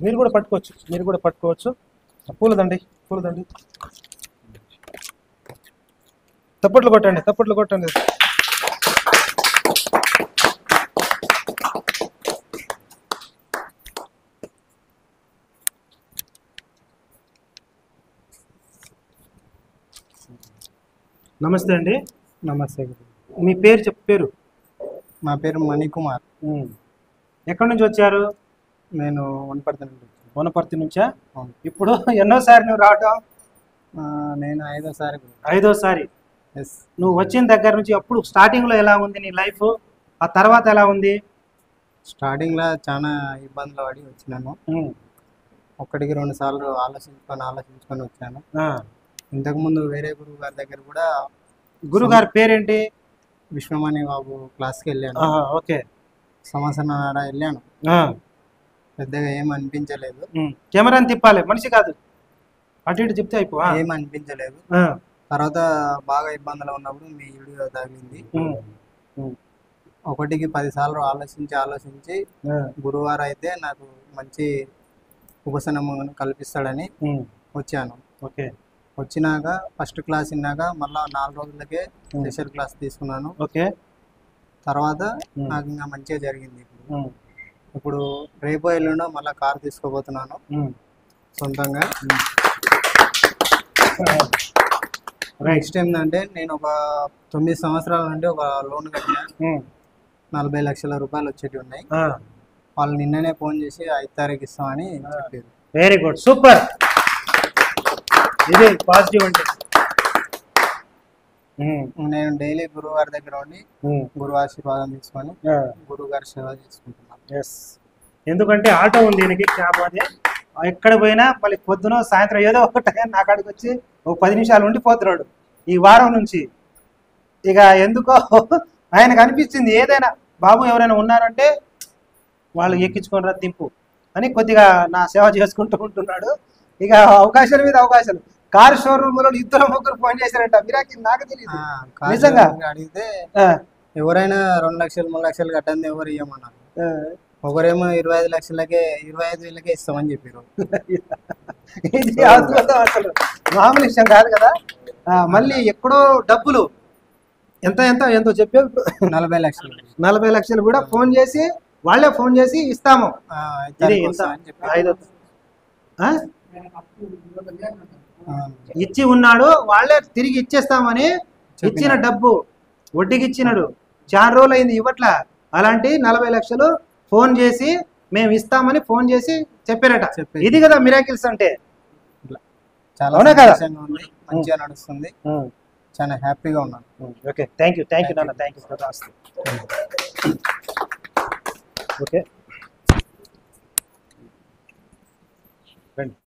మీరు కూడా పట్టుకోవచ్చు. పూలదండి. తప్పట్లు కొట్టండి. నమస్తే అండి. నమస్తే. మీ పేరు పేరు? మా పేరు మణికుమార్. ఎక్కడి నుంచి వచ్చారు? నేను వనపర్తి నుంచా? ఇప్పుడు ఎన్నోసారి నువ్వు రావటం? నేను ఐదోసారి. ఎస్. నువ్వు వచ్చిన దగ్గర నుంచి అప్పుడు స్టార్టింగ్లో ఎలా ఉంది నీ లైఫ్, ఆ తర్వాత ఎలా ఉంది? స్టార్టింగ్లో చాలా ఇబ్బందులు పడి వచ్చినాను. ఒకటికి 2 సార్లు ఆలోచించుకొని వచ్చాను. ఇంతకుముందు వేరే గురువు గారి దగ్గర కూడా. గురుగారి పేరేంటి? విశ్వమణి బాబు క్లాస్కి వెళ్ళాను. ఓకే. సంవత్సరంన్నర వెళ్ళాను. పెద్దగా ఏం అనిపించలేదు. కెమెరా తిప్పాలి, మనిషి కాదు, అటు ఇటు చెప్తే అయిపో. ఏం అనిపించలేదు. తర్వాత బాగా ఇబ్బందులు ఉన్నప్పుడు మీ వీడియో తగిలింది. ఒకటికి 10 సార్లు ఆలోచించి గురువారం అయితే నాకు మంచి ఉపశమనం కల్పిస్తాడని వచ్చాను. ఓకే. వచ్చినాక ఫస్ట్ క్లాస్ విన్నాక మళ్ళీ 4 రోజులకే స్పెషల్ క్లాస్ తీసుకున్నాను. ఓకే. తర్వాత నాకు ఇంకా మంచిగా జరిగింది. ఇప్పుడు రేపు ఎల్లుండో మళ్ళీ కార్ తీసుకోబోతున్నాను సొంతంగా. నెక్స్ట్ ఏంటంటే నేను ఒక 9 సంవత్సరాల నుండి ఒక లోన్ కట్టినా. 40 లక్షల రూపాయలు వచ్చేటి ఉన్నాయి. వాళ్ళు నిన్ననే ఫోన్ చేసి 5 తారీఖు ఇస్తామని చెప్పారు. Very good, super. ఇది పాజిటివ్ అంటే. నేను డైలీ గురువు గారి దగ్గర ఉండి గురువు ఆశీర్వాదం తీసుకొని గురువు గారి సేవ చేసుకుంటున్నాను. ఎస్. ఎందుకంటే ఆటో ఉంది దీనికి, క్యాబ్ అది. ఎక్కడ పోయినా మళ్ళీ పొద్దున సాయంత్రం ఏదో ఒక టైం నా కాడికి వచ్చి ఒక 10 నిమిషాలు ఉండిపోతున్నాడు ఈ వారం నుంచి. ఇక ఎందుకో ఆయనకు అనిపించింది ఏదైనా బాబు ఎవరైనా ఉన్నారంటే వాళ్ళు ఎక్కించుకొని దింపు అని కొద్దిగా నా సేవ చేసుకుంటూ ఉంటున్నాడు. ఇక అవకాశాల మీద అవకాశాలు. కారు షోరూమ్ లో 2-3 ఫోన్ చేశారంట. మిరాకిల్, నాకు తెలియదు నిజంగా. అడిగితే ఎవరైనా 2 లక్షలు 3 లక్షలు కట్టండి ఎవరు ఇవ్వమన్నారు. ఒకరేమో 25 లక్షలకే 25,000కే ఇస్తామని చెప్పారు. ఇది అద్భుతం, అసలు మామూలు విషయం కాదు కదా. మళ్ళీ ఎక్కడో డబ్బులు ఎంతో చెప్పారు. 40 లక్షలు. 40 లక్షలు కూడా ఫోన్ చేసి వాళ్ళే ఫోన్ చేసి ఇస్తాము. ఇచ్చి ఉన్నాడు, వాళ్ళే తిరిగి ఇచ్చేస్తామని ఇచ్చిన డబ్బు వడ్డీకి ఇచ్చినాడు. చాలా రోజులు అయింది ఇవ్వట్లా. అలాంటి 40 లక్షలు ఫోన్ చేసి మేము ఇస్తామని ఫోన్ చేసి చెప్పారట. ఇది కదా మిరాకిల్స్ అంటే. చాలా కదా, మంచిగా నడుస్తుంది, చాలా హ్యాపీగా ఉన్నాను. ఓకే, థ్యాంక్ యూ నాన్న, థ్యాంక్ యూ. ఓకే.